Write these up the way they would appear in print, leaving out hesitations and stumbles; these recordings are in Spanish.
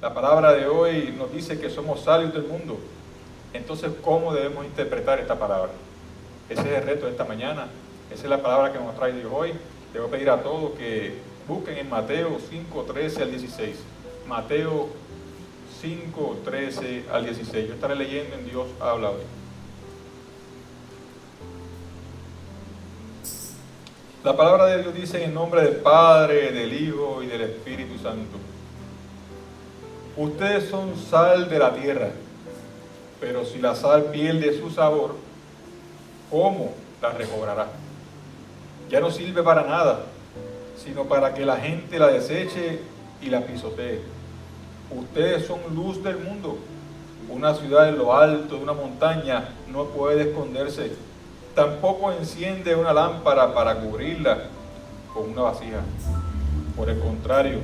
La palabra de hoy nos dice que somos sabios del mundo. Entonces, ¿cómo debemos interpretar esta palabra? Ese es el reto de esta mañana. Esa es la palabra que nos trae Dios hoy. Le voy a pedir a todos que busquen en Mateo 5, 13 al 16. Mateo 5, 13 al 16. Yo estaré leyendo en Dios habla hoy. La palabra de Dios dice en nombre del Padre, del Hijo y del Espíritu Santo. Ustedes son sal de la tierra, pero si la sal pierde su sabor, ¿cómo la recobrará? Ya no sirve para nada, sino para que la gente la deseche y la pisotee. Ustedes son luz del mundo. Una ciudad en lo alto de una montaña no puede esconderse. Tampoco enciende una lámpara para cubrirla con una vasija. Por el contrario,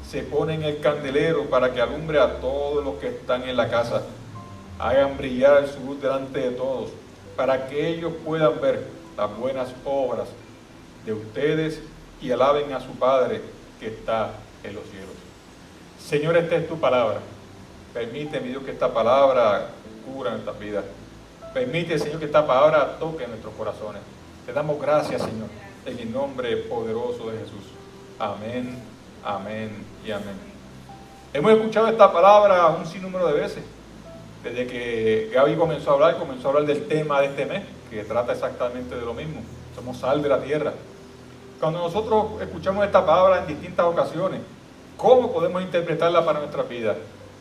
se pone en el candelero para que alumbre a todos los que están en la casa. Hagan brillar su luz delante de todos, para que ellos puedan ver las buenas obras de ustedes y alaben a su Padre que está en los cielos. Señor, esta es tu palabra. Permite, mi Dios, que esta palabra cura nuestras vidas. Permite, Señor, que esta palabra toque nuestros corazones. Te damos gracias, Señor, en el nombre poderoso de Jesús. Amén, amén y amén. Hemos escuchado esta palabra un sinnúmero de veces. Desde que Gaby comenzó a hablar del tema de este mes, que trata exactamente de lo mismo. Somos sal de la tierra. Cuando nosotros escuchamos esta palabra en distintas ocasiones, ¿cómo podemos interpretarla para nuestras vidas?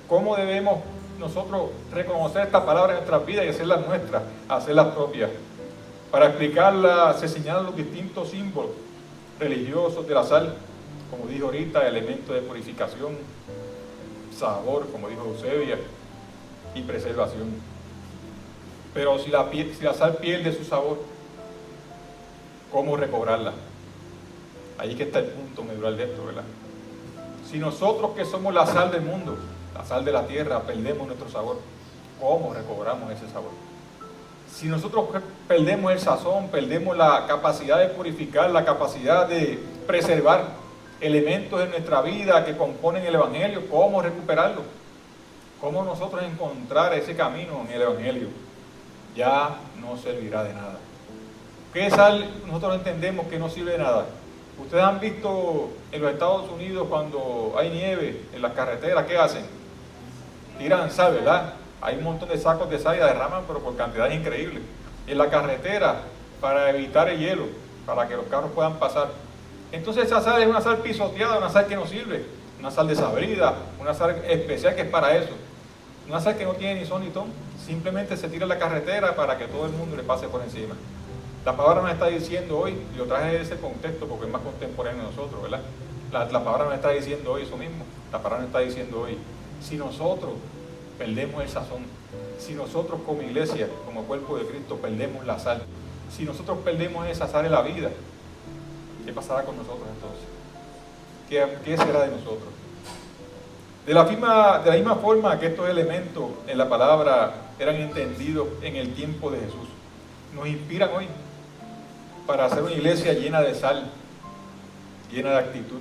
¿Cómo debemos nosotros reconocer esta palabra en nuestras vidas y hacerlas nuestras, hacerlas propias? Para explicarla se señalan los distintos símbolos religiosos de la sal, como dijo ahorita, elementos de purificación, sabor, como dijo Eusebia, y preservación. Pero si la sal pierde su sabor, ¿cómo recobrarla? Ahí que está el punto medular de esto, ¿verdad? Si nosotros que somos la sal del mundo, la sal de la tierra, perdemos nuestro sabor, ¿cómo recobramos ese sabor? Si nosotros perdemos el sazón, perdemos la capacidad de purificar, la capacidad de preservar elementos en nuestra vida que componen el Evangelio, ¿cómo recuperarlo? ¿Cómo nosotros encontrar ese camino en el Evangelio? Ya no servirá de nada. ¿Qué sal nosotros entendemos que no sirve de nada? Ustedes han visto en los Estados Unidos cuando hay nieve en las carreteras, ¿qué hacen? Tiran sal, ¿verdad? Hay un montón de sacos de sal y la derraman, pero por cantidades increíbles. En la carretera, para evitar el hielo, para que los carros puedan pasar. Entonces esa sal es una sal pisoteada, una sal que no sirve, una sal desabrida, una sal especial que es para eso. Una sal que no tiene ni son ni ton, simplemente se tira en la carretera para que todo el mundo le pase por encima. La palabra nos está diciendo hoy, y lo traje de ese contexto porque es más contemporáneo de nosotros, ¿verdad? La palabra nos está diciendo hoy eso mismo. La palabra nos está diciendo hoy, si nosotros perdemos el sazón, si nosotros como iglesia, como cuerpo de Cristo, perdemos la sal, si nosotros perdemos esa sal en la vida, ¿qué pasará con nosotros entonces? ¿Qué será de nosotros? De la misma forma que estos elementos en la palabra eran entendidos en el tiempo de Jesús, nos inspiran hoy para hacer una iglesia llena de sal, llena de actitud,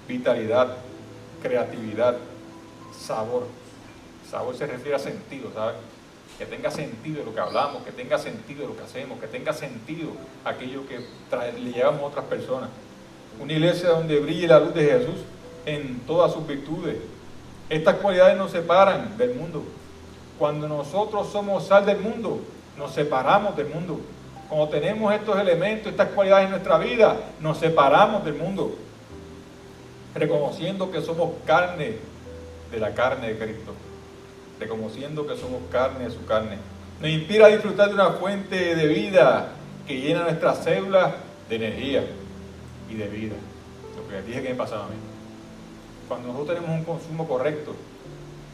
vitalidad, creatividad, sabor. Sabor se refiere a sentido, ¿sabes? Que tenga sentido lo que hablamos, que tenga sentido lo que hacemos, que tenga sentido aquello que le llevamos a otras personas. Una iglesia donde brille la luz de Jesús en todas sus virtudes. Estas cualidades nos separan del mundo. Cuando nosotros somos sal del mundo, nos separamos del mundo. Cuando tenemos estos elementos, estas cualidades en nuestra vida, nos separamos del mundo, reconociendo que somos carne de la carne de Cristo, reconociendo que somos carne de su carne. Nos inspira a disfrutar de una fuente de vida que llena nuestras células de energía y de vida. Lo que les dije que me pasaba a mí. Cuando nosotros tenemos un consumo correcto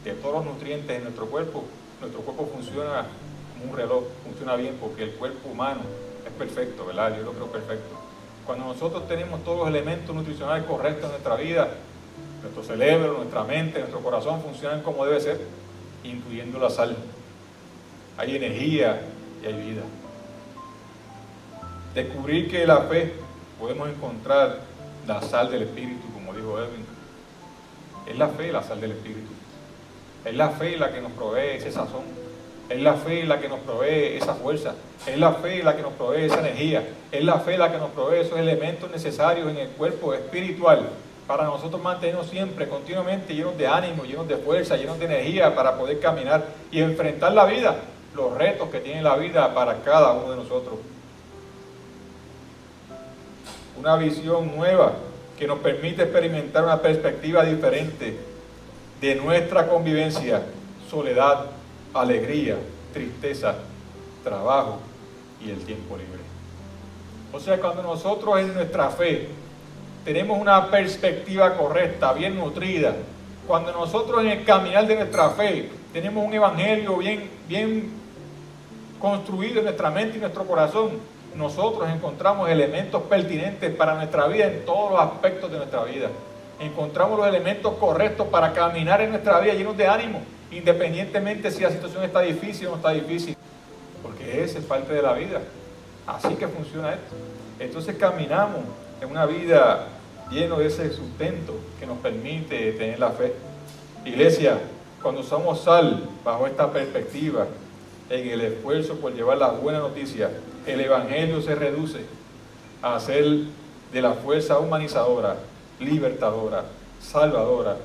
de todos los nutrientes en nuestro cuerpo funciona como un reloj, funciona bien porque el cuerpo humano es perfecto, ¿verdad? Yo lo creo perfecto. Cuando nosotros tenemos todos los elementos nutricionales correctos en nuestra vida, nuestro cerebro, nuestra mente, nuestro corazón funcionan como debe ser, incluyendo la sal. Hay energía y hay vida. Descubrir que la fe podemos encontrar la sal del Espíritu, como dijo Edwin. Es la fe la sal del Espíritu. Es la fe la que nos provee ese sazón. Es la fe la que nos provee esa fuerza. Es la fe la que nos provee esa energía. Es la fe la que nos provee esos elementos necesarios en el cuerpo espiritual para nosotros mantenernos siempre, continuamente llenos de ánimo, llenos de fuerza, llenos de energía para poder caminar y enfrentar la vida, los retos que tiene la vida para cada uno de nosotros. Una visión nueva que nos permite experimentar una perspectiva diferente de nuestra convivencia, soledad, alegría, tristeza, trabajo y el tiempo libre. O sea, cuando nosotros en nuestra fe tenemos una perspectiva correcta, bien nutrida, cuando nosotros en el caminar de nuestra fe tenemos un evangelio bien construido en nuestra mente y nuestro corazón, nosotros encontramos elementos pertinentes para nuestra vida en todos los aspectos de nuestra vida. Encontramos los elementos correctos para caminar en nuestra vida llenos de ánimo, independientemente si la situación está difícil o no está difícil, porque esa es parte de la vida. Así que funciona esto. Entonces caminamos en una vida lleno de ese sustento que nos permite tener la fe. Iglesia, cuando somos sal bajo esta perspectiva, en el esfuerzo por llevar la buena noticia, el evangelio se reduce a ser de la fuerza humanizadora, libertadora, salvadora,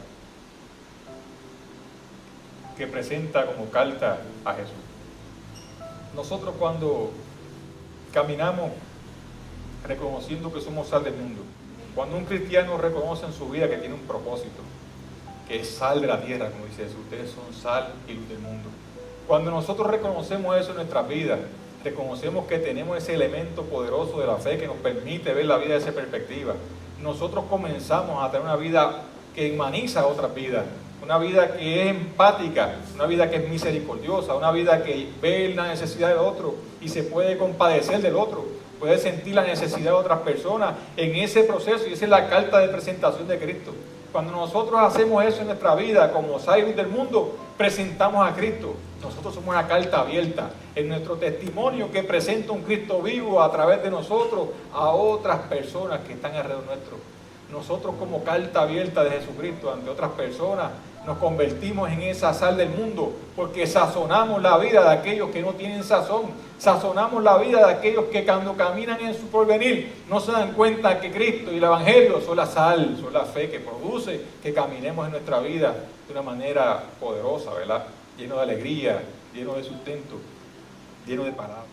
que presenta como carta a Jesús. Nosotros cuando caminamos reconociendo que somos sal del mundo, cuando un cristiano reconoce en su vida que tiene un propósito, que es sal de la tierra, como dice Jesús, ustedes son sal y luz del mundo. Cuando nosotros reconocemos eso en nuestras vidas, reconocemos que tenemos ese elemento poderoso de la fe que nos permite ver la vida desde esa perspectiva, nosotros comenzamos a tener una vida que humaniza otras vidas, una vida que es empática, una vida que es misericordiosa, una vida que ve la necesidad del otro y se puede compadecer del otro, puede sentir la necesidad de otras personas en ese proceso, y esa es la carta de presentación de Cristo. Cuando nosotros hacemos eso en nuestra vida como sal y luz del mundo, presentamos a Cristo. Nosotros somos una carta abierta en nuestro testimonio que presenta un Cristo vivo a través de nosotros a otras personas que están alrededor nuestro. Nosotros como carta abierta de Jesucristo ante otras personas nos convertimos en esa sal del mundo porque sazonamos la vida de aquellos que no tienen sazón, sazonamos la vida de aquellos que cuando caminan en su porvenir no se dan cuenta que Cristo y el Evangelio son la sal, son la fe que produce que caminemos en nuestra vida de una manera poderosa, ¿verdad? Lleno de alegría, lleno de sustento, lleno de palabras.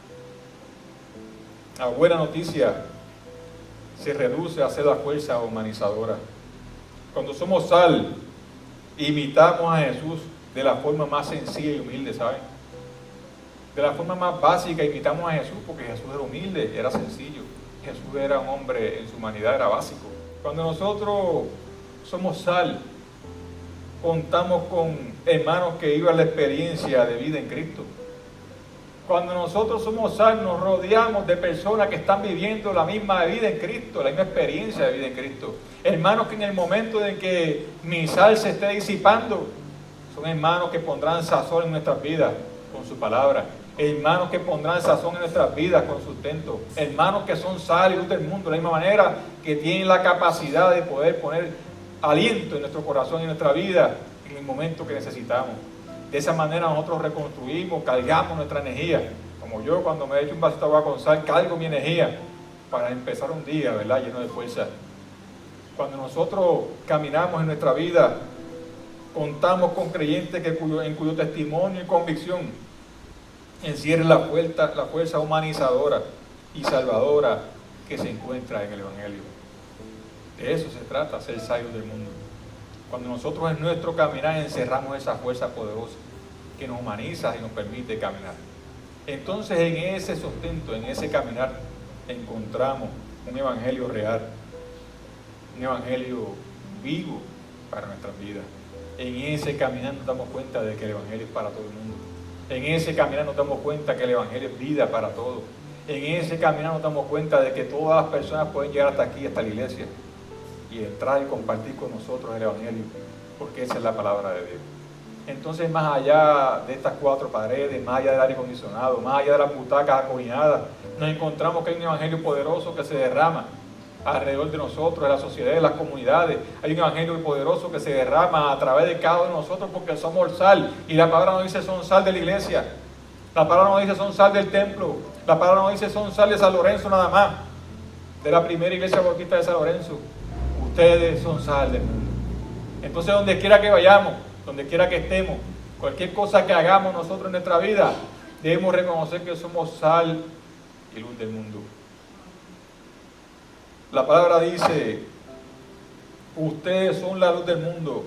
La buena noticia se reduce a ser la fuerza humanizadora. Cuando somos sal, imitamos a Jesús de la forma más sencilla y humilde, ¿saben? De la forma más básica imitamos a Jesús porque Jesús era humilde, era sencillo. Jesús era un hombre, en su humanidad era básico. Cuando nosotros somos sal, contamos con hermanos que vivan la experiencia de vida en Cristo. Cuando nosotros somos sal, nos rodeamos de personas que están viviendo la misma vida en Cristo, la misma experiencia de vida en Cristo. Hermanos que en el momento en que mi sal se esté disipando, son hermanos que pondrán sazón en nuestras vidas con su palabra. Hermanos que pondrán sazón en nuestras vidas con sustento. Hermanos que son sal y luz del mundo, de la misma manera que tienen la capacidad de poder poner aliento en nuestro corazón y en nuestra vida en el momento que necesitamos. De esa manera nosotros reconstruimos, cargamos nuestra energía. Como yo cuando me echo un vasito de agua con sal, cargo mi energía para empezar un día, ¿verdad?, lleno de fuerza. Cuando nosotros caminamos en nuestra vida, contamos con creyentes en cuyo testimonio y convicción encierra la fuerza humanizadora y salvadora que se encuentra en el Evangelio. De eso se trata, ser sal del mundo. Cuando nosotros en nuestro caminar encerramos esa fuerza poderosa que nos humaniza y nos permite caminar. Entonces en ese sustento, en ese caminar, encontramos un evangelio real, un evangelio vivo para nuestras vidas. En ese caminar nos damos cuenta de que el evangelio es para todo el mundo. En ese caminar nos damos cuenta que el evangelio es vida para todos. En ese caminar nos damos cuenta de que todas las personas pueden llegar hasta aquí, hasta la iglesia, y entrar y compartir con nosotros el evangelio, porque esa es la palabra de Dios. Entonces, más allá de estas cuatro paredes, más allá del aire acondicionado, más allá de las butacas acoginadas, nos encontramos que hay un evangelio poderoso que se derrama alrededor de nosotros, en la sociedad, en las comunidades. Hay un evangelio poderoso que se derrama a través de cada uno de nosotros porque somos sal. Y la palabra nos dice son sal de la iglesia. La palabra nos dice son sal del templo. La palabra nos dice son sal de San Lorenzo nada más. De la primera iglesia bautista de San Lorenzo. Ustedes son sal del mundo. Entonces donde quiera que vayamos, donde quiera que estemos, cualquier cosa que hagamos nosotros en nuestra vida, debemos reconocer que somos sal y luz del mundo. La palabra dice, ustedes son la luz del mundo.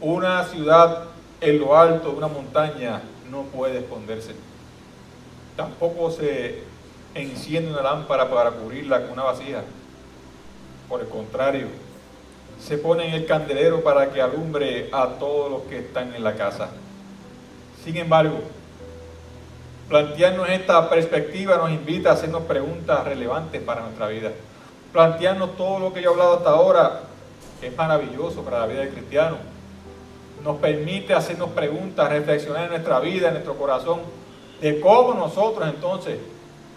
Una ciudad en lo alto de una montaña no puede esconderse. Tampoco se enciende una lámpara para cubrirla con una vasija. Por el contrario, se pone en el candelero para que alumbre a todos los que están en la casa. Sin embargo, plantearnos esta perspectiva nos invita a hacernos preguntas relevantes para nuestra vida. Plantearnos todo lo que yo he hablado hasta ahora es maravilloso para la vida del cristiano. Nos permite hacernos preguntas, reflexionar en nuestra vida, en nuestro corazón, de cómo nosotros entonces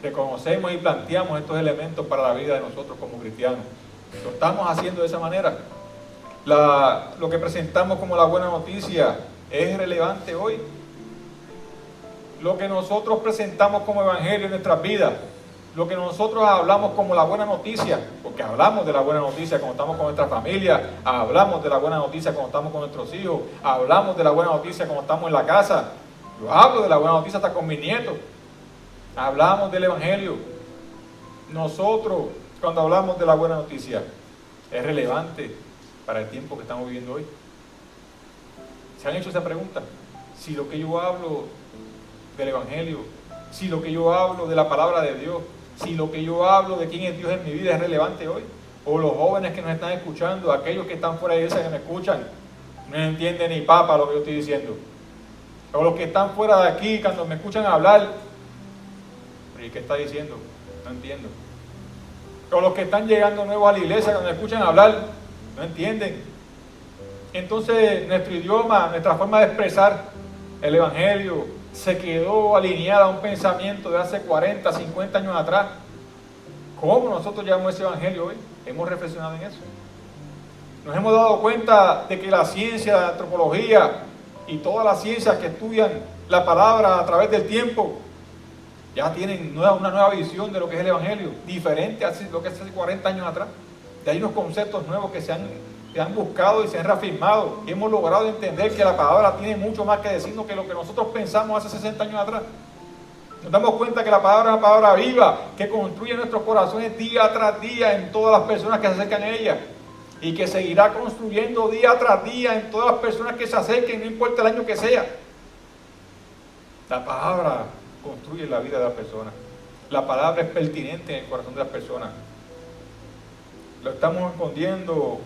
reconocemos y planteamos estos elementos para la vida de nosotros como cristianos. Lo estamos haciendo de esa manera. Lo que presentamos como la buena noticia es relevante hoy. Lo que nosotros presentamos como evangelio en nuestras vidas, lo que nosotros hablamos como la buena noticia, porque hablamos de la buena noticia cuando estamos con nuestra familia, hablamos de la buena noticia cuando estamos con nuestros hijos, hablamos de la buena noticia cuando estamos en la casa. Yo hablo de la buena noticia hasta con mis nietos. Hablamos del evangelio. Nosotros, cuando hablamos de la buena noticia, es relevante para el tiempo que estamos viviendo hoy. ¿Se han hecho esa pregunta? Si lo que yo hablo del evangelio, si lo que yo hablo de la palabra de Dios, si lo que yo hablo de quién es Dios en mi vida es relevante hoy, o los jóvenes que nos están escuchando, aquellos que están fuera de iglesia que me escuchan, no entienden ni papa lo que yo estoy diciendo, o los que están fuera de aquí cuando me escuchan hablar, ¿y qué está diciendo? No entiendo. O los que están llegando nuevos a la iglesia cuando me escuchan hablar, no entienden. Entonces nuestro idioma, nuestra forma de expresar el evangelio se quedó alineada a un pensamiento de hace 40, 50 años atrás. ¿Cómo nosotros llevamos ese evangelio hoy? Hemos reflexionado en eso. Nos hemos dado cuenta de que la ciencia, la antropología y todas las ciencias que estudian la palabra a través del tiempo ya tienen una nueva visión de lo que es el evangelio, diferente a lo que es hace 40 años atrás. De ahí unos conceptos nuevos que se han buscado y se han reafirmado, y hemos logrado entender que la palabra tiene mucho más que decirnos que lo que nosotros pensamos hace 60 años atrás. Nos damos cuenta que la palabra es una palabra viva, que construye nuestros corazones día tras día en todas las personas que se acercan a ella, y que seguirá construyendo día tras día en todas las personas que se acerquen, no importa el año que sea. La palabra construye la vida de las personas. La palabra es pertinente en el corazón de las personas. Lo estamos escondiendo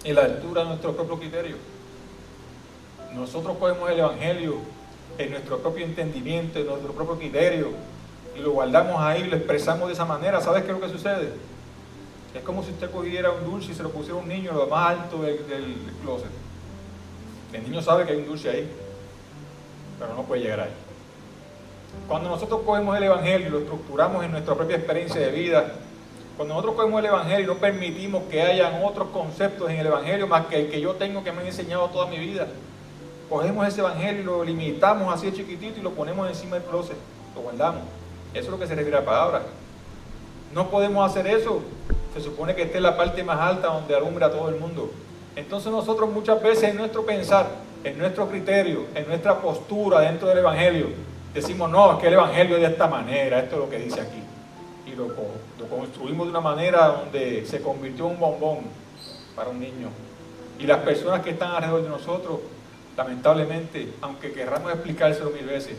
en la altura de nuestro propio criterio. Nosotros cogemos el evangelio en nuestro propio entendimiento, en nuestro propio criterio, y lo guardamos ahí, lo expresamos de esa manera. ¿Sabes qué es lo que sucede? Es como si usted cogiera un dulce y se lo pusiera a un niño en lo más alto del closet. El niño sabe que hay un dulce ahí, pero no puede llegar ahí. Cuando nosotros cogemos el evangelio y lo estructuramos en nuestra propia experiencia de vida, cuando nosotros cogemos el evangelio y no permitimos que hayan otros conceptos en el evangelio más que el que yo tengo, que me han enseñado toda mi vida, cogemos ese evangelio y lo limitamos así de chiquitito y lo ponemos encima del closet, lo guardamos. Eso es lo que se refiere a la palabra. No podemos hacer eso. Se supone que esté en la parte más alta donde alumbra a todo el mundo. Entonces nosotros muchas veces en nuestro pensar, en nuestro criterio, en nuestra postura dentro del evangelio, decimos, no, es que el evangelio es de esta manera, esto es lo que dice aquí. Y lo construimos de una manera donde se convirtió en un bombón para un niño. Y las personas que están alrededor de nosotros, lamentablemente, aunque querramos explicárselo 1000 veces,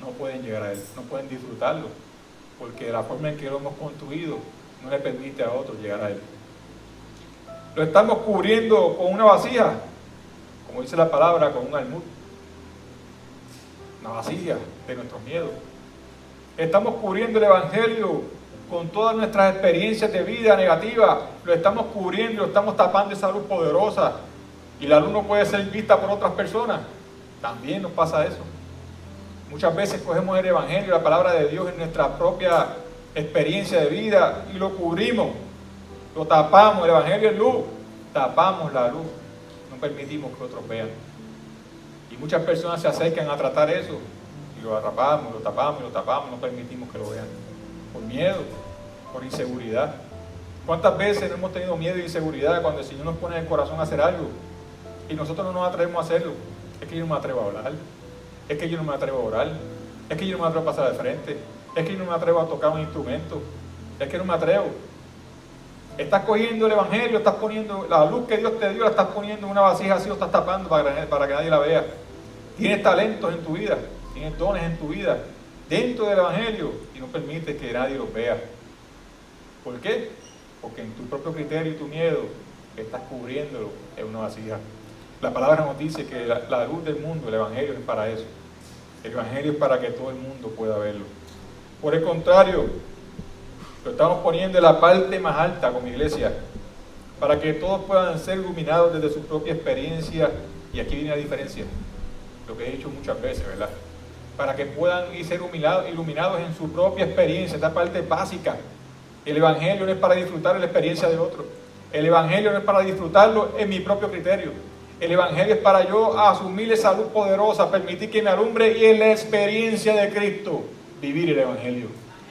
no pueden llegar a él, no pueden disfrutarlo, porque la forma en que lo hemos construido no le permite a otros llegar a él. Lo estamos cubriendo con una vasija, como dice la palabra, con un almud, una vasija de nuestros miedos. Estamos cubriendo el evangelio con todas nuestras experiencias de vida negativas, lo estamos cubriendo, lo estamos tapando esa luz poderosa, y la luz no puede ser vista por otras personas. También nos pasa eso. Muchas veces cogemos el evangelio, la palabra de Dios en nuestra propia experiencia de vida y lo cubrimos, lo tapamos. El Evangelio es luz, tapamos la luz, no permitimos que otros vean. Y muchas personas se acercan a tratar eso y lo atrapamos, lo tapamos, lo tapamos, no permitimos que lo vean. Por miedo, por inseguridad. ¿Cuántas veces no hemos tenido miedo e inseguridad cuando el Señor nos pone en el corazón a hacer algo y nosotros no nos atrevemos a hacerlo? Es que yo no me atrevo a hablar, es que yo no me atrevo a orar, es que yo no me atrevo a pasar de frente, es que yo no me atrevo a tocar un instrumento, es que no me atrevo. Estás cogiendo el Evangelio, estás poniendo la luz que Dios te dio, la estás poniendo en una vasija así, o estás tapando para que nadie la vea. Tienes talentos en tu vida, tienes dones en tu vida, dentro del Evangelio, y no permites que nadie los vea. ¿Por qué? Porque en tu propio criterio y tu miedo estás cubriéndolo en una vasija. La palabra nos dice que la luz del mundo, el Evangelio, es para eso. El Evangelio es para que todo el mundo pueda verlo. Por el contrario, lo estamos poniendo en la parte más alta como iglesia, para que todos puedan ser iluminados desde su propia experiencia. Y aquí viene la diferencia, lo que he dicho muchas veces, ¿verdad? Para que puedan ser iluminados en su propia experiencia, esta parte básica. El Evangelio no es para disfrutar de la experiencia de otro. El Evangelio no es para disfrutarlo en mi propio criterio. El Evangelio es para yo asumir esa luz poderosa, permitir que me alumbre y en la experiencia de Cristo vivir el Evangelio.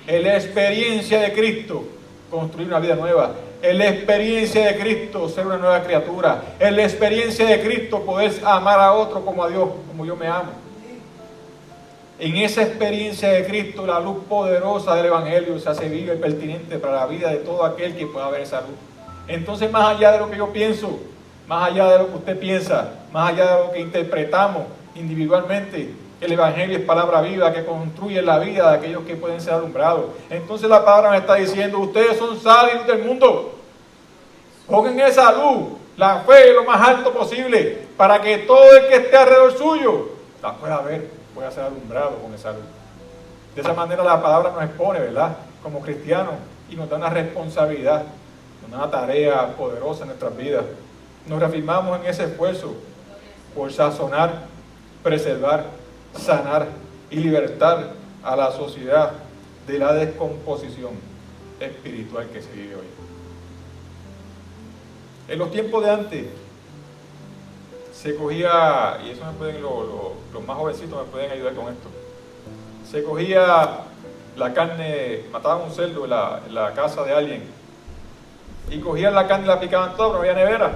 En la experiencia de Cristo construir una vida nueva. En la experiencia de Cristo ser una nueva criatura. En la experiencia de Cristo poder amar a otro como a Dios, como yo me amo. En esa experiencia de Cristo, la luz poderosa del Evangelio se hace viva y pertinente para la vida de todo aquel que pueda ver esa luz. Entonces, más allá de lo que yo pienso, más allá de lo que usted piensa, más allá de lo que interpretamos individualmente, el Evangelio es palabra viva que construye la vida de aquellos que pueden ser alumbrados. Entonces la palabra me está diciendo, ustedes son sal y luz del mundo. Pongan esa luz, la fe, lo más alto posible, para que todo el que esté alrededor suyo la pueda ver, pueda ser alumbrado con esa luz. De esa manera la palabra nos expone, ¿verdad? Como cristianos, y nos da una responsabilidad, nos da una tarea poderosa en nuestras vidas. Nos reafirmamos en ese esfuerzo por sazonar, preservar, sanar y libertar a la sociedad de la descomposición espiritual que se vive hoy. En los tiempos de antes se cogía, y eso los más jovencitos me pueden ayudar con esto, se cogía la carne, mataban un cerdo en la casa de alguien y cogían la carne y la picaban toda, pero no había nevera.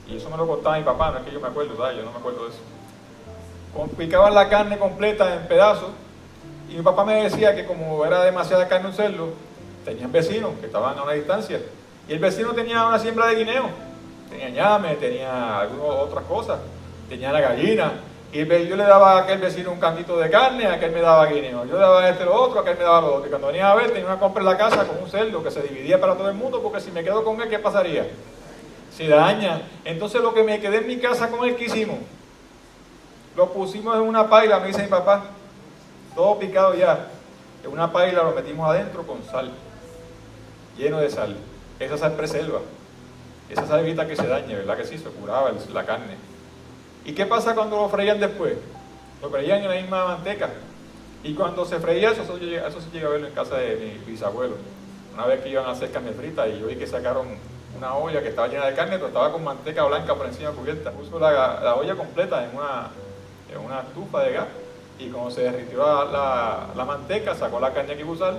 Y eso me lo contaba mi papá, no es que yo me acuerdo, ¿sabes? Yo no me acuerdo de eso. Picaban la carne completa en pedazos y mi papá me decía que como era demasiada carne un cerdo, tenían vecinos que estaban a una distancia y el vecino tenía una siembra de guineo, tenía ñame, tenía algunas otras cosas, tenía la gallina y yo le daba a aquel vecino un cantito de carne, a aquel me daba guineo, yo le daba a este lo otro, a aquel me daba lo otro, y cuando venía a ver tenía una compra en la casa con un cerdo que se dividía para todo el mundo, porque si me quedo con él, ¿qué pasaría? Se daña. Entonces lo que me quedé en mi casa con él, ¿qué hicimos? Lo pusimos en una paila, me dice mi papá, todo picado ya. En una paila lo metimos adentro con sal, lleno de sal. Esa sal preserva, esa sal evita que se dañe, ¿verdad que sí? Se curaba la carne. ¿Y qué pasa cuando lo freían después? Lo freían en la misma manteca. Y cuando se freía eso se llega a verlo en casa de mi bisabuelo. Una vez que iban a hacer carne frita y yo vi que sacaron una olla que estaba llena de carne, pero estaba con manteca blanca por encima cubierta. Puso la olla completa en una estufa de gas y cuando se derritió la manteca, sacó la carne que iba a usar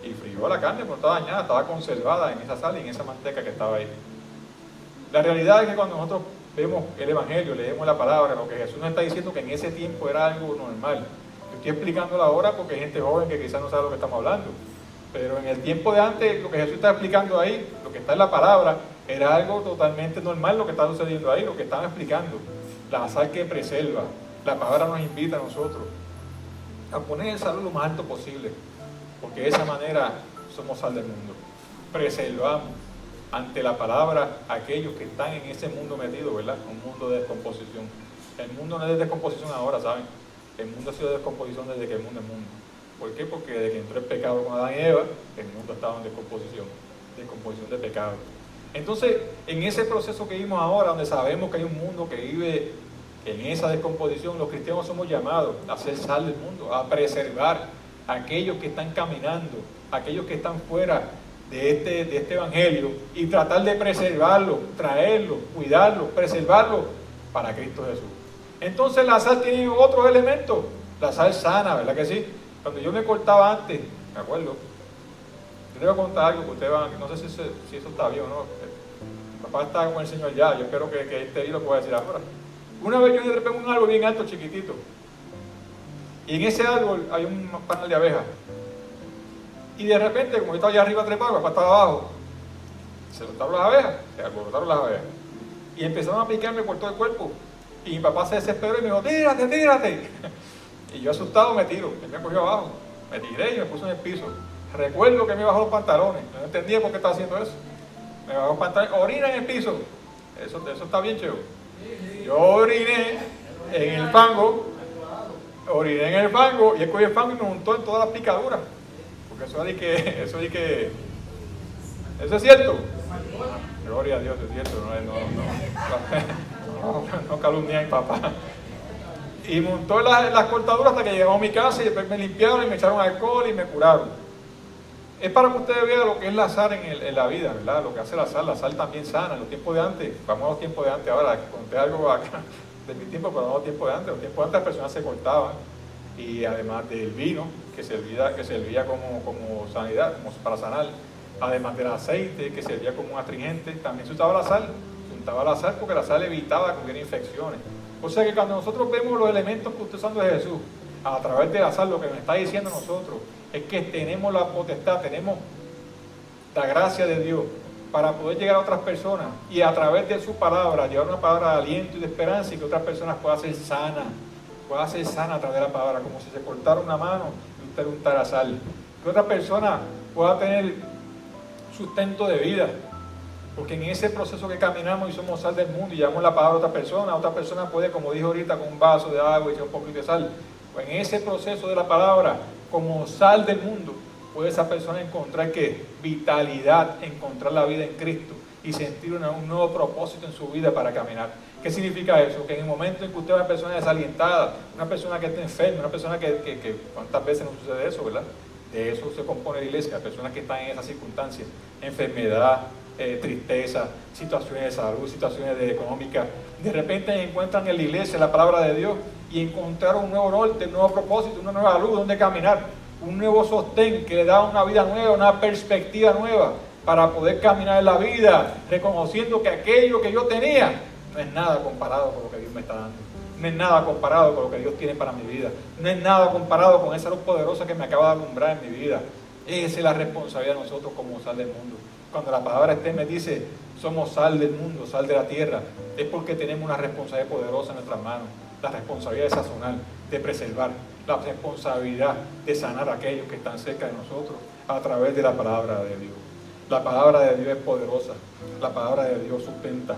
y frió la carne, porque estaba dañada, estaba conservada en esa sal y en esa manteca que estaba ahí. La realidad es que cuando nosotros vemos el Evangelio, leemos la palabra, lo que Jesús nos está diciendo que en ese tiempo era algo normal. Yo estoy explicándolo ahora porque hay gente joven que quizás no sabe lo que estamos hablando, pero en el tiempo de antes, lo que Jesús está explicando ahí, lo que está en la palabra, era algo totalmente normal lo que está sucediendo ahí, lo que están explicando. La sal que preserva. La palabra nos invita a nosotros a poner el sal lo más alto posible, porque de esa manera somos sal del mundo. Preservamos ante la palabra a aquellos que están en ese mundo metido, ¿verdad? Un mundo de descomposición. El mundo no es de descomposición ahora, ¿saben? El mundo ha sido de descomposición desde que el mundo es mundo. ¿Por qué? Porque desde que entró el pecado con Adán y Eva, el mundo estaba en descomposición de pecado. Entonces, en ese proceso que vimos ahora, donde sabemos que hay un mundo que vive en esa descomposición, los cristianos somos llamados a ser sal del mundo, a preservar a aquellos que están caminando aquellos que están fuera de este evangelio y tratar de preservarlo, traerlo, cuidarlo, preservarlo para Cristo Jesús. Entonces la sal tiene otros elementos. La sal sana, ¿verdad que sí? Cuando yo me cortaba antes, me acuerdo, yo le voy a contar algo que ustedes van, no sé si eso está bien o no. Mi papá está con el Señor ya, yo espero que este video lo pueda decir ahora. Una vez yo trepé un árbol bien alto, chiquitito, y en ese árbol hay un panal de abejas. Y de repente, como yo estaba allá arriba trepado, mi papá estaba abajo, se soltaron las abejas, se alborotaron las abejas, y empezaron a picarme por todo el cuerpo. Y mi papá se desesperó y me dijo, tírate, tírate. Y yo asustado me tiro, él me cogió abajo, me tiré y me puse en el piso. Recuerdo que me bajó los pantalones, no entendía por qué estaba haciendo eso. Me bajó los pantalones, orina en el piso. Eso está bien, cheo. Yo oriné en el fango, y él cogió el fango y me montó en todas las picaduras. Porque eso es cierto. Gloria a Dios, es cierto, no calumnia a mi papá. Y montó las cortaduras hasta que llegamos a mi casa y después me limpiaron y me echaron alcohol y me curaron. Es para que ustedes vean lo que es la sal en la vida, ¿verdad? Lo que hace la sal también sana. En los tiempos de antes, vamos a los tiempos de antes ahora, conté algo acá de mi tiempo, pero no los tiempos de antes. Los tiempos de antes las personas se cortaban y además del vino, que servía como sanidad, como para sanar, además del aceite, que servía como un astringente, también se usaba la sal. Se untaba la sal porque la sal evitaba que hubiera infecciones. O sea que cuando nosotros vemos los elementos que está usando de Jesús, a través de la sal, lo que nos está diciendo a nosotros es que tenemos la potestad, tenemos la gracia de Dios para poder llegar a otras personas y a través de su palabra, llevar una palabra de aliento y de esperanza y que otras personas puedan ser sanas a través de la palabra, como si se cortara una mano y usted untara sal. Que otra persona pueda tener sustento de vida. Porque en ese proceso que caminamos y somos sal del mundo y llevamos la palabra a otra persona puede, como dije ahorita, con un vaso de agua y echar un poquito de sal. Pues en ese proceso de la palabra, como sal del mundo, puede esa persona encontrar vitalidad, encontrar la vida en Cristo y sentir un nuevo propósito en su vida para caminar. ¿Qué significa eso? Que en el momento en que usted es una persona desalientada, una persona que está enferma, una persona que ¿cuántas veces nos sucede eso, verdad? De eso se compone la iglesia, personas que están en esas circunstancias, enfermedad, tristeza, situaciones de salud, situaciones económicas. De repente encuentran en la iglesia la palabra de Dios y encontraron un nuevo norte, un nuevo propósito, una nueva luz donde caminar, un nuevo sostén que le da una vida nueva, una perspectiva nueva para poder caminar en la vida, reconociendo que aquello que yo tenía no es nada comparado con lo que Dios me está dando. No es nada comparado con lo que Dios tiene para mi vida. No es nada comparado con esa luz poderosa que me acaba de alumbrar en mi vida. Esa es la responsabilidad de nosotros como sal del mundo. Cuando la palabra me dice, somos sal del mundo, sal de la tierra, es porque tenemos una responsabilidad poderosa en nuestras manos. La responsabilidad de sazonar, de preservar, la responsabilidad de sanar a aquellos que están cerca de nosotros a través de la palabra de Dios. La palabra de Dios es poderosa, la palabra de Dios sustenta.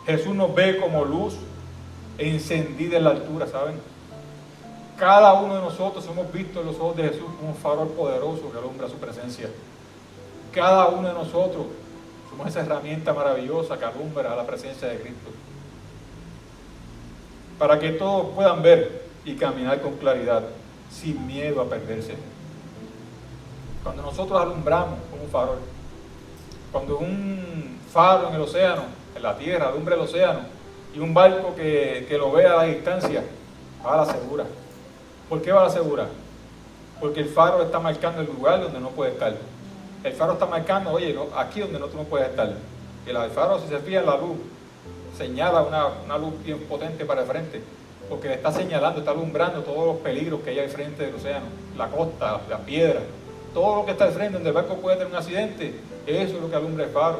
Jesús nos ve como luz encendida en la altura, ¿saben? Cada uno de nosotros hemos visto en los ojos de Jesús como un farol poderoso que alumbra su presencia. Cada uno de nosotros somos esa herramienta maravillosa que alumbra la presencia de Cristo. Para que todos puedan ver y caminar con claridad, sin miedo a perderse. Cuando nosotros alumbramos como un farol, cuando un faro en el océano, en la tierra, alumbra el océano, y un barco que lo vea a la distancia, va a la segura. ¿Por qué va a la segura? Porque el faro está marcando el lugar donde no puede estar. El faro está marcando, oye, no, aquí donde tú no puedes estar. Y el faro, si se fija en la luz, señala una luz bien potente para el frente, porque le está señalando, está alumbrando todos los peligros que hay al frente del océano, la costa, la piedra, todo lo que está al frente donde el barco puede tener un accidente, eso es lo que alumbra el faro.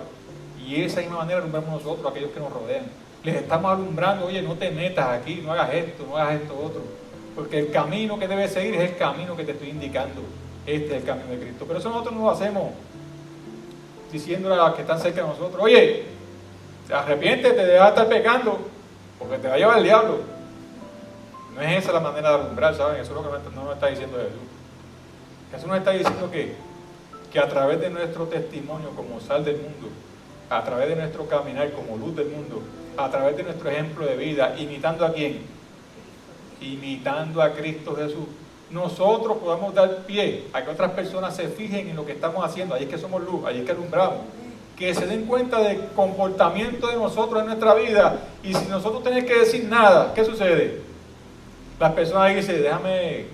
Y esa misma manera alumbramos nosotros, aquellos que nos rodean. Les estamos alumbrando, oye, no te metas aquí, no hagas esto otro. Porque el camino que debes seguir es el camino que te estoy indicando. Este es el camino de Cristo. Pero eso nosotros no lo hacemos diciéndole a los que están cerca de nosotros, oye, arrepiéntete, deja de estar pecando, porque te va a llevar el diablo. No es esa la manera de alumbrar, ¿saben? Eso es lo que no nos está diciendo Jesús. Jesús nos está diciendo que a través de nuestro testimonio como sal del mundo, a través de nuestro caminar como luz del mundo, a través de nuestro ejemplo de vida, imitando a quién, imitando a Cristo Jesús, nosotros podamos dar pie a que otras personas se fijen en lo que estamos haciendo. Ahí es que somos luz, ahí es que alumbramos. Que se den cuenta del comportamiento de nosotros en nuestra vida. Y si nosotros tenemos que decir nada, ¿qué sucede? Las personas dicen, déjame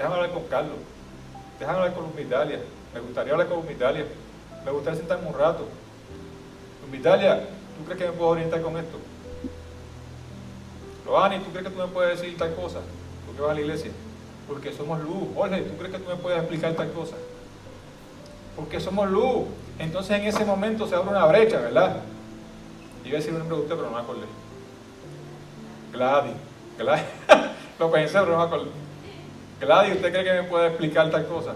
hablar con Carlos, déjame hablar con Luz Vitalia, me gustaría hablar con Luz Vitalia, me gustaría sentarme un rato. Luz Vitalia, ¿tú crees que me puedo orientar con esto? Loani, ¿tú crees que tú me puedes decir tal cosa? ¿Tú que vas a la iglesia? Porque somos luz. Jorge, ¿tú crees que tú me puedes explicar tal cosa? Porque somos luz. Entonces en ese momento se abre una brecha, ¿verdad? Iba a decir un nombre de usted, pero no me acordé. Gladys. Lo pensé, pero no me acordé. Gladys, ¿usted cree que me puede explicar tal cosa?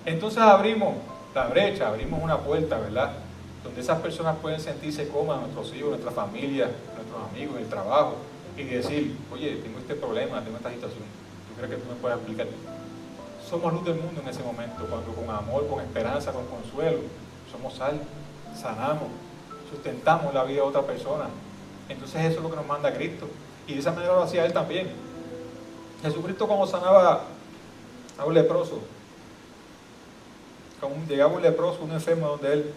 Entonces abrimos la brecha, abrimos una puerta, ¿verdad? Donde esas personas pueden sentirse cómodas, nuestros hijos, nuestra familia, nuestros amigos, el trabajo, y decir, oye, tengo este problema, tengo esta situación. ¿Tú crees que tú me puedes explicar? Somos luz del mundo en ese momento, cuando con amor, con esperanza, con consuelo, somos sal, sanamos, sustentamos la vida de otra persona. Entonces eso es lo que nos manda Cristo. Y de esa manera lo hacía Él también. Jesucristo cuando sanaba a un leproso, cuando llegaba un leproso, un enfermo donde Él,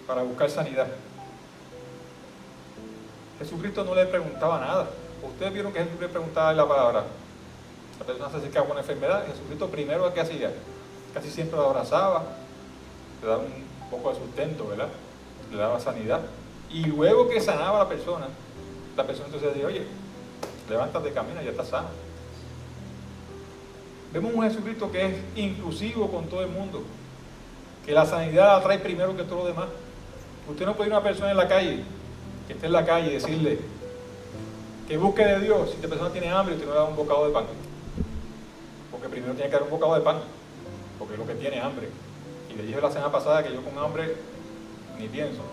para buscar sanidad, Jesucristo no le preguntaba nada. Ustedes vieron que Jesús le preguntaba en la palabra. La persona se acercaba con una enfermedad, Jesucristo primero, ¿qué hacía? Casi siempre lo abrazaba, le daba un poco de sustento, ¿verdad? Le daba sanidad. Y luego que sanaba a la persona entonces decía, oye, levántate, camina, ya estás sano. Vemos un Jesucristo que es inclusivo con todo el mundo, que la sanidad la trae primero que todo lo demás. Usted no puede ir a una persona en la calle, que esté en la calle y decirle que busque de Dios. Si esta persona tiene hambre, usted no le da un bocado de pan, porque primero tiene que dar un bocado de pan, porque es lo que tiene hambre. Y le dije la semana pasada que yo con hambre ni pienso.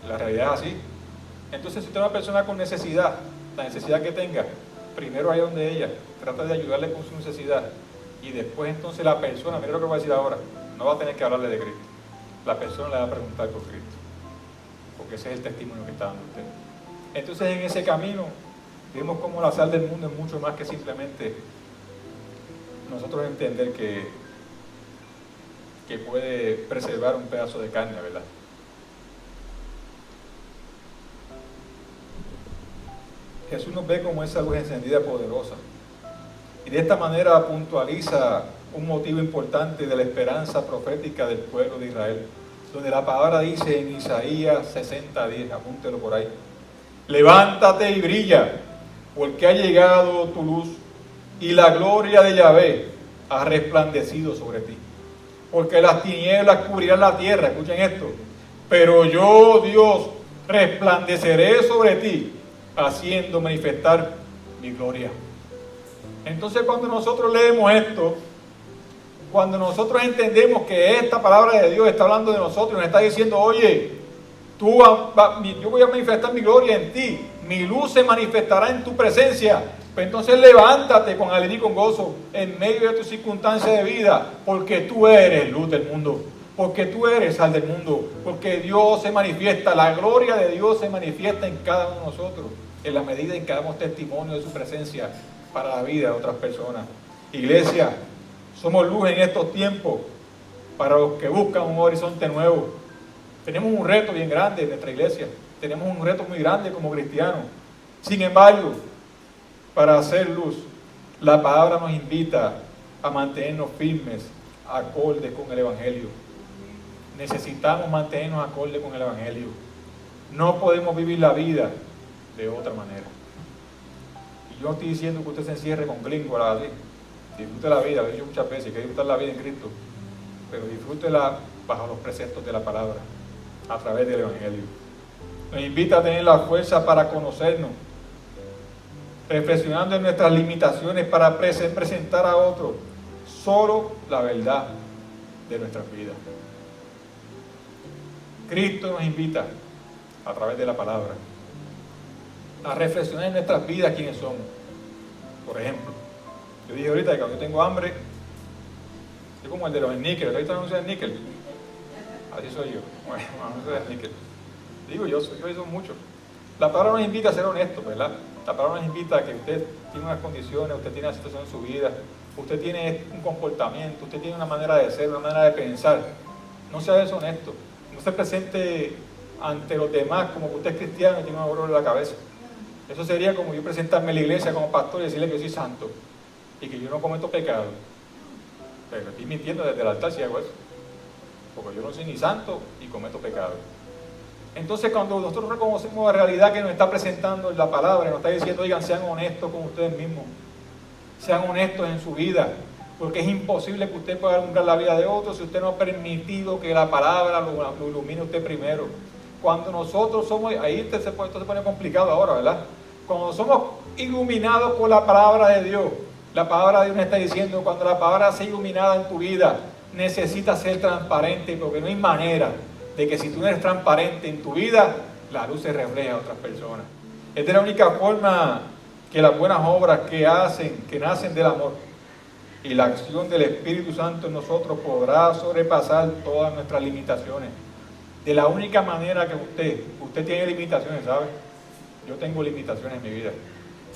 La realidad es así. Entonces, si usted es una persona con necesidad, la necesidad que tenga, primero ahí donde ella, trata de ayudarle con su necesidad. Y después entonces la persona, mira lo que voy a decir ahora, no va a tener que hablarle de Cristo. La persona le va a preguntar por Cristo, porque ese es el testimonio que está dando usted. Entonces, en ese camino, vemos cómo la sal del mundo es mucho más que simplemente nosotros entender que puede preservar un pedazo de carne, ¿verdad? Jesús nos ve como esa luz encendida poderosa. Y de esta manera puntualiza un motivo importante de la esperanza profética del pueblo de Israel, donde la palabra dice en Isaías 60:10, apúntelo por ahí: levántate y brilla, porque ha llegado tu luz, y la gloria de Yahvé ha resplandecido sobre ti. Porque las tinieblas cubrirán la tierra, escuchen esto, pero yo, Dios, resplandeceré sobre ti, haciendo manifestar mi gloria. Entonces, cuando nosotros leemos esto, cuando nosotros entendemos que esta palabra de Dios está hablando de nosotros y nos está diciendo, oye, yo voy a manifestar mi gloria en ti, mi luz se manifestará en tu presencia, pues entonces levántate con alegría y con gozo en medio de tu circunstancia de vida, porque tú eres luz del mundo, porque tú eres sal del mundo, porque Dios se manifiesta, la gloria de Dios se manifiesta en cada uno de nosotros, en la medida en que damos testimonio de su presencia para la vida de otras personas. Iglesia, somos luz en estos tiempos para los que buscan un horizonte nuevo. Tenemos un reto bien grande en nuestra iglesia, tenemos un reto muy grande como cristianos. Sin embargo, para hacer luz, la palabra nos invita a mantenernos firmes, acordes con el Evangelio. Necesitamos mantenernos acordes con el Evangelio. No podemos vivir la vida de otra manera. Y yo no estoy diciendo que usted se encierre con gringolas así. Disfrute la vida, lo he dicho muchas veces, que hay que disfrutar la vida en Cristo, pero disfrútela bajo los preceptos de la palabra, a través del Evangelio. Nos invita a tener la fuerza para conocernos, reflexionando en nuestras limitaciones para presentar a otros solo la verdad de nuestras vidas. Cristo nos invita, a través de la palabra, a reflexionar en nuestras vidas quiénes somos. Por ejemplo, yo dije ahorita que cuando yo tengo hambre, soy como el de los níqueles. ¿Ahorita no usan níquel? Así soy yo. Bueno, no usan níquel. Digo yo soy muchos. La palabra nos invita a ser honestos, ¿verdad? La palabra nos invita a que usted tiene unas condiciones, usted tiene una situación en su vida, usted tiene un comportamiento, usted tiene una manera de ser, una manera de pensar. No sea deshonesto, no se presente ante los demás como que usted es cristiano y tiene un oro en la cabeza. Eso sería como yo presentarme en la iglesia como pastor y decirle que yo soy santo y que yo no cometo pecado. Pero estoy mintiendo desde el altar si hago eso, porque yo no soy ni santo y cometo pecado. Entonces, cuando nosotros reconocemos la realidad que nos está presentando en la palabra, nos está diciendo, oigan, sean honestos con ustedes mismos, sean honestos en su vida, porque es imposible que usted pueda alumbrar la vida de otros si usted no ha permitido que la palabra lo ilumine a usted primero. Cuando nosotros somos, ahí esto se pone complicado ahora, ¿verdad? Cuando somos iluminados por la palabra de Dios, la palabra de Dios me está diciendo, cuando la palabra sea iluminada en tu vida, necesitas ser transparente, porque no hay manera de que si tú no eres transparente en tu vida, la luz se refleja a otras personas. Esta es la única forma que las buenas obras que nacen del amor y la acción del Espíritu Santo en nosotros podrá sobrepasar todas nuestras limitaciones. De la única manera que usted tiene limitaciones, ¿sabe? Yo tengo limitaciones en mi vida.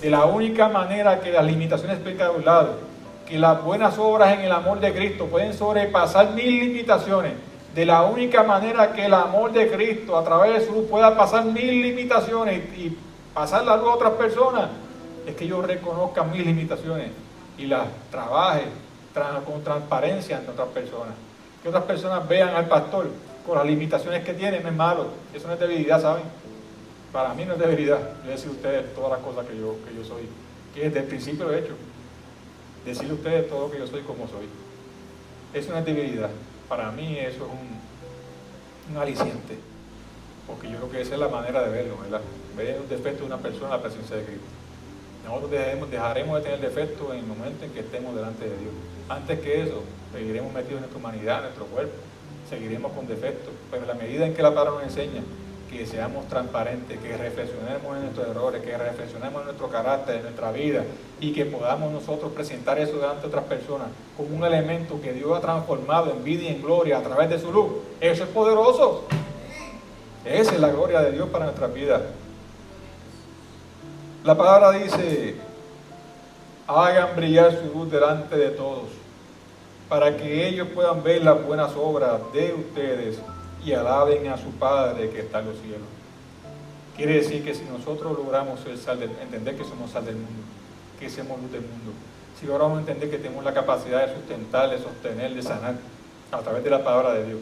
De la única manera que las limitaciones estén a un lado, que las buenas obras en el amor de Cristo pueden sobrepasar mis limitaciones, de la única manera que el amor de Cristo a través de su luz pueda pasar mis limitaciones y pasar la luz a otras personas, es que yo reconozca mis limitaciones y las trabaje con transparencia ante otras personas. Que otras personas vean al pastor con las limitaciones que tiene, no es malo, eso no es debilidad, ¿saben? Para mí no es debilidad, yo decir a ustedes todas las cosas que yo soy, que desde el principio lo he hecho, decirle a ustedes todo lo que yo soy como soy. Eso no es debilidad, para mí eso es un aliciente, porque yo creo que esa es la manera de verlo, ¿verdad? Ver un defecto de una persona en la presencia de Cristo. Nosotros dejaremos de tener defectos en el momento en que estemos delante de Dios. Antes que eso, seguiremos metidos en nuestra humanidad, en nuestro cuerpo, seguiremos con defectos, pero en la medida en que la palabra nos enseña que seamos transparentes, que reflexionemos en nuestros errores, que reflexionemos en nuestro carácter, en nuestra vida, y que podamos nosotros presentar eso delante de otras personas como un elemento que Dios ha transformado en vida y en gloria a través de su luz. Eso es poderoso. Esa es la gloria de Dios para nuestras vidas. La palabra dice, hagan brillar su luz delante de todos, para que ellos puedan ver las buenas obras de ustedes y alaben a su Padre que está en los cielos. Quiere decir que si nosotros logramos entender que somos sal del mundo, que somos luz del mundo, si logramos entender que tenemos la capacidad de sustentar, de sostener, de sanar a través de la palabra de Dios,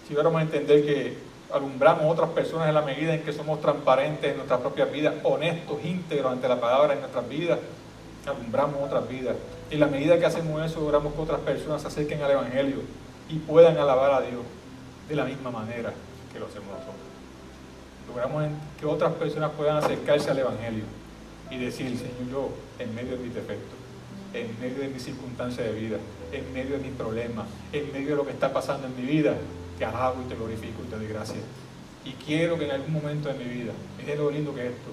si logramos entender que alumbramos a otras personas en la medida en que somos transparentes en nuestras propias vidas, honestos, íntegros ante la palabra en nuestras vidas, alumbramos otras vidas. En la medida que hacemos eso, logramos que otras personas se acerquen al Evangelio y puedan alabar a Dios de la misma manera que lo hacemos nosotros. Logramos que otras personas puedan acercarse al Evangelio y decir, Señor, yo en medio de mis defectos, en medio de mis circunstancias de vida, en medio de mis problemas, en medio de lo que está pasando en mi vida, te alabo y te glorifico y te doy gracias. Y quiero que en algún momento de mi vida, miren lo lindo que es esto,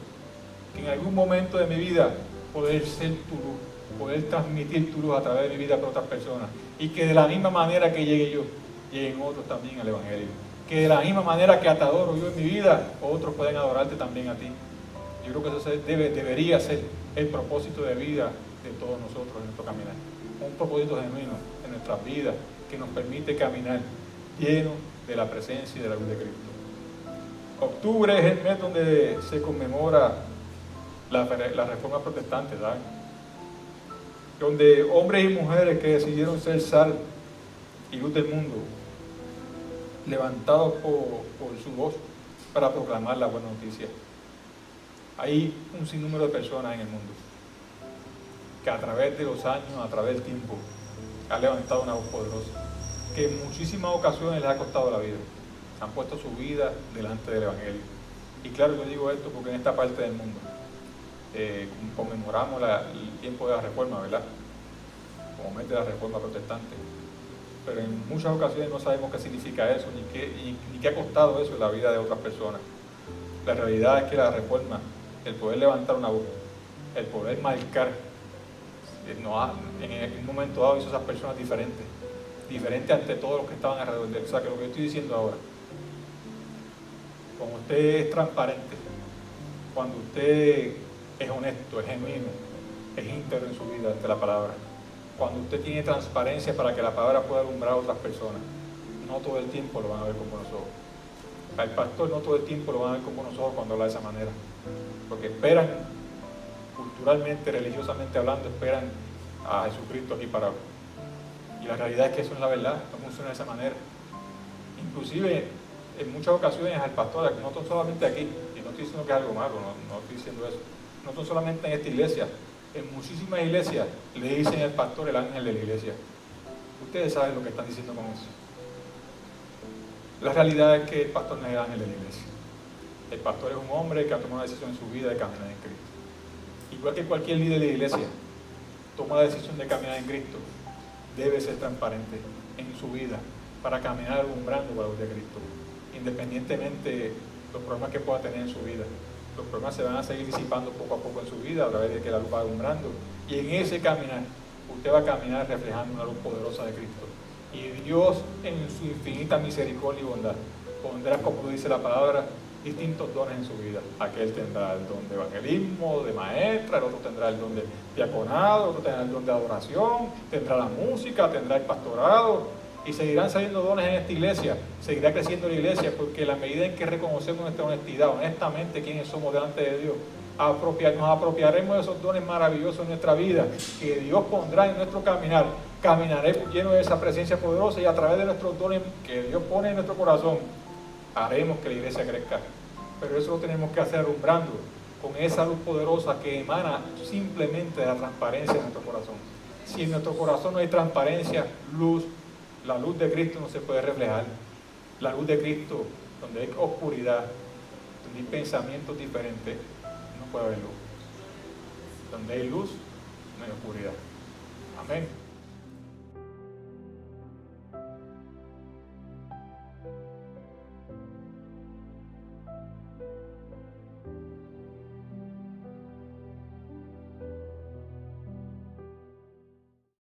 que en algún momento de mi vida poder ser tu luz, poder transmitir tu luz a través de mi vida para otras personas, y que de la misma manera que llegue yo, lleguen otros también al Evangelio. Que de la misma manera que te adoro yo en mi vida, otros pueden adorarte también a ti. Yo creo que eso debería ser el propósito de vida de todos nosotros en nuestro caminar. Un propósito genuino en nuestras vidas que nos permite caminar lleno de la presencia y de la luz de Cristo. Octubre es el mes donde se conmemora la reforma protestante, ¿saben? Donde hombres y mujeres que decidieron ser sal y luz del mundo, levantados por su voz para proclamar la buena noticia. Hay un sinnúmero de personas en el mundo que a través de los años, a través del tiempo, han levantado una voz poderosa, que en muchísimas ocasiones les ha costado la vida. Han puesto su vida delante del Evangelio. Y claro, yo digo esto porque en esta parte del mundo conmemoramos el tiempo de la Reforma, ¿verdad? Como mes de la Reforma protestante. Pero en muchas ocasiones no sabemos qué significa eso, ni qué ha costado eso en la vida de otras personas. La realidad es que la Reforma, el poder levantar una voz, el poder marcar, en un momento dado hizo a esas personas diferentes ante todos los que estaban alrededor de él. O sea, que lo que yo estoy diciendo ahora, cuando usted es transparente, cuando usted es honesto, es genuino, es íntegro en su vida ante la palabra. Cuando usted tiene transparencia para que la palabra pueda alumbrar a otras personas, no todo el tiempo lo van a ver con buenos ojos. Al pastor no todo el tiempo lo van a ver con buenos ojos cuando habla de esa manera, porque esperan, culturalmente, religiosamente hablando, esperan a Jesucristo aquí parado. Y la realidad es que eso no es la verdad, no funciona de esa manera. Inclusive, en muchas ocasiones al pastor, no solamente aquí, y no estoy diciendo que es algo malo, no estoy diciendo eso, no solamente en esta iglesia, en muchísimas iglesias le dicen al pastor el ángel de la iglesia. Ustedes saben lo que están diciendo con eso. La realidad es que el pastor no es el ángel de la iglesia. El pastor es un hombre que ha tomado una decisión en su vida de caminar en Cristo. Igual que cualquier líder de la iglesia toma la decisión de caminar en Cristo, debe ser transparente en su vida para caminar alumbrando la luz de Cristo, independientemente de los problemas que pueda tener en su vida. Los problemas se van a seguir disipando poco a poco en su vida a través de que la luz va alumbrando, y en ese caminar usted va a caminar reflejando una luz poderosa de Cristo, y Dios en su infinita misericordia y bondad pondrá, como dice la palabra, distintos dones en su vida. Aquel tendrá el don de evangelismo, de maestra, el otro tendrá el don de diaconado, el otro tendrá el don de adoración, tendrá la música, tendrá el pastorado, y seguirán saliendo dones en esta iglesia, seguirá creciendo la iglesia, porque en la medida en que reconocemos nuestra honestidad, honestamente quiénes somos delante de Dios, nos apropiaremos de esos dones maravillosos en nuestra vida, que Dios pondrá en nuestro caminar. Caminaremos llenos de esa presencia poderosa, y a través de nuestros dones que Dios pone en nuestro corazón, haremos que la iglesia crezca. Pero eso lo tenemos que hacer alumbrando con esa luz poderosa que emana simplemente de la transparencia de nuestro corazón. Si en nuestro corazón no hay transparencia, luz, la luz de Cristo no se puede reflejar. La luz de Cristo, donde hay oscuridad, donde hay pensamientos diferentes, no puede haber luz. Donde hay luz, no hay oscuridad. Amén.